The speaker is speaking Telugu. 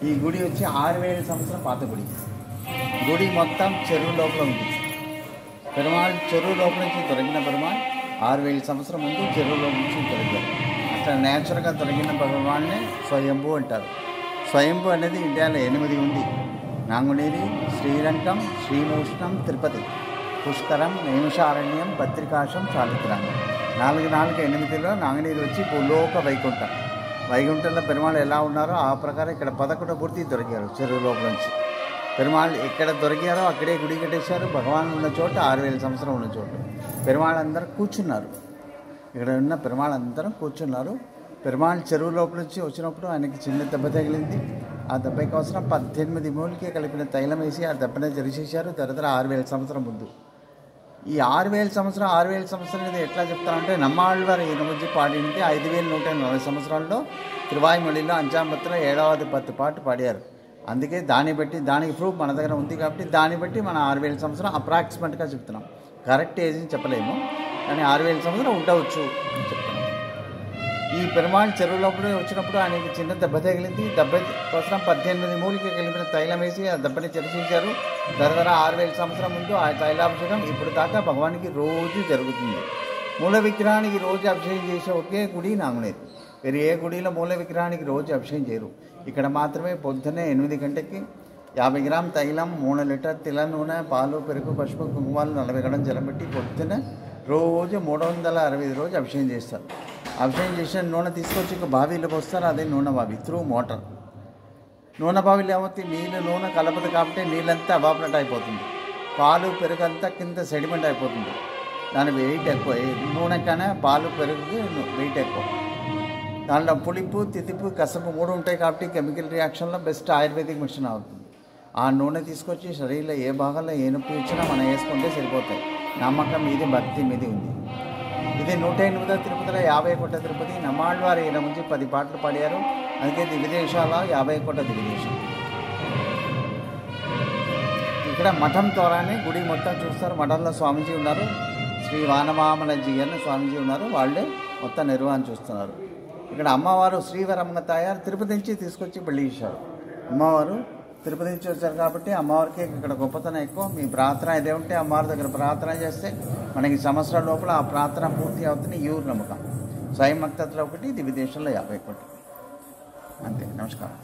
ఈ గుడి వచ్చి 6000 సంవత్సరం పాత గుడి. గుడి మొత్తం చెరువు లోపల ఉంది. పెరుమాళ్ చెరువు లోపల నుంచి దొరికిన పెరుమాళ్ 6000 సంవత్సరం ముందు చెరువు లోపల నుంచి దొరికారు. అట్లా న్యాచురల్గా దొరికిన పెరుమాళ్ళనే స్వయంభూ అంటారు. స్వయంభూ అనేది ఇండియాలో 8 ఉంది. నాంగునేరి, శ్రీరంగం, శ్రీమూష్ణం, తిరుపతి, పుష్కరం, నైమిషారణ్యం, బద్రికాశం, శాలిగ్రామం. 8లో నాంగనీరు వచ్చి భూలోక వైకుంఠం. వైకుంఠంలో పెరుమాళ్ళు ఎలా ఉన్నారో ఆ ప్రకారం ఇక్కడ 11 మూర్తి దొరికారు చెరువు లోపల నుంచి. పెరుమాళ్ళు ఎక్కడ దొరికారో అక్కడే గుడి కట్టేశారు. భగవాన్ ఉన్న చోట 6000 సంవత్సరం ఉన్న చోట పెరుమాళ్ళందరూ కూర్చున్నారు. ఇక్కడ ఉన్న పెరుమాళ్ళందరూ కూర్చున్నారు. పెరుమాళ్ళు చెరువు లోపల నుంచి వచ్చినప్పుడు ఆయనకి చిన్న దెబ్బ తగిలింది. ఆ దెబ్బకి అవసరం 18 మూలికే కలిపిన తైలం వేసి ఆ దెబ్బనే జరిచేశారు. తర్వాత 6000 సంవత్సరం ముందు. ఈ 6000 సంవత్సరం అనేది ఎట్లా చెప్తారంటే నమ్మాళ్ళవారు ఈయన గురించి పాడింది 5140 సంవత్సరాల్లో తిరువాయిమొழிలో 5వ 7వ 10 పాటు పాడారు. అందుకే దానికి ప్రూఫ్ మన దగ్గర ఉంది కాబట్టి దాన్ని బట్టి మన 6000 సంవత్సరం అప్రాక్సిమేట్గా చెప్తున్నాం. కరెక్ట్ ఏజ్ని చెప్పలేము, కానీ 6000 సంవత్సరం ఉండవచ్చు అని చెప్తున్నాం. ఈ పెరుమాళ్ చెరువు లోపల వచ్చినప్పుడు ఆయనకి చిన్న దెబ్బ తగిలింది. దెబ్బ కోసం 18 మూలిక కలిపిన తైలం వేసి ఆ దెబ్బని చెరిచేశారు. దరదర 6000 సంవత్సరం ముందు ఆ తైలాభిషేకం ఇప్పుడు దాకా భగవానికి రోజు జరుగుతుంది. మూల విగ్రహానికి రోజు అభిషేకం చేసే ఒకే గుడి నాంగునేరి. వేరే ఏ గుడిలో మూల విగ్రహానికి రోజు అభిషేకం చేయరు. ఇక్కడ మాత్రమే పొద్దున్నే 8 గంటలకి 50 గ్రామ్ తైలం, 3 లీటర్ తిల నూనె, పాలు, పెరుగు, పసుపు, కుంకుమాలు 40 గడం జలం పెట్టి పొద్దున్న రోజు 365 రోజు అభిషేకం చేస్తారు. అభిషేకం చేసిన నూనె తీసుకొచ్చి ఒక బావిలో పోస్తారు. అదే నూనె బావి త్రూ మోటార్. నూనె బావిలో ఏమవుతుంది, నూనె కలపదు కాబట్టి నీళ్ళంతా అవాపరేట్ అయిపోతుంది. పాలు, పెరుగు అంతా కింద సెడిమెంట్ అయిపోతుంది. దాని వెయిట్ ఎక్కువ. నూనె కన్నా పాలు, పెరుగుకి వెయిట్ ఎక్కువ. దాంట్లో పులిపు, తితిపు, కసపు 3 ఉంటాయి కాబట్టి కెమికల్ రియాక్షన్లో బెస్ట్ ఆయుర్వేదిక్ మెడిసిన్ అవుతుంది. ఆ నూనె తీసుకొచ్చి శరీరంలో ఏ భాగంలో ఏ నొప్పి ఇచ్చినా మనం వేసుకుంటే సరిపోతాయి. నమ్మకం మీది, భక్తి మీది ఉంది. ఇది 108వ తిరుపతిలో 50 కోట్ల తిరుపతి. నమ్మాళ్ళవారు ఈయన నుంచి 10 పాటలు పాడారు. అందుకే దివ్యదేశాల 50 కోట్ల దివ్యదేశం. ఇక్కడ మఠం ద్వారానే గుడి మొత్తం చూస్తారు. మఠంలో స్వామీజీ ఉన్నారు. శ్రీ వానమామలజీ అని స్వామీజీ ఉన్నారు. వాళ్ళే మొత్తం నిర్వహణ చూస్తున్నారు. ఇక్కడ అమ్మవారు శ్రీవరమ్మ తాయారు తిరుపతి నుంచి తీసుకొచ్చి పెళ్లి చేశారు. అమ్మవారు తిరుపతి నుంచి వచ్చారు కాబట్టి అమ్మవారికి ఇక్కడ గొప్పతనం ఎక్కువ. మీ ప్రార్థన ఇదే ఉంటే అమ్మవారి దగ్గర ప్రార్థన చేస్తే మనకి సంవత్సరాల లోపల ఆ ప్రార్థన పూర్తి అవుతుంది. యూర్ నమ్మకం. స్వయం భక్తలో 1, దివ్యదేశంలో 50 కోట్లు. అంతే. నమస్కారం.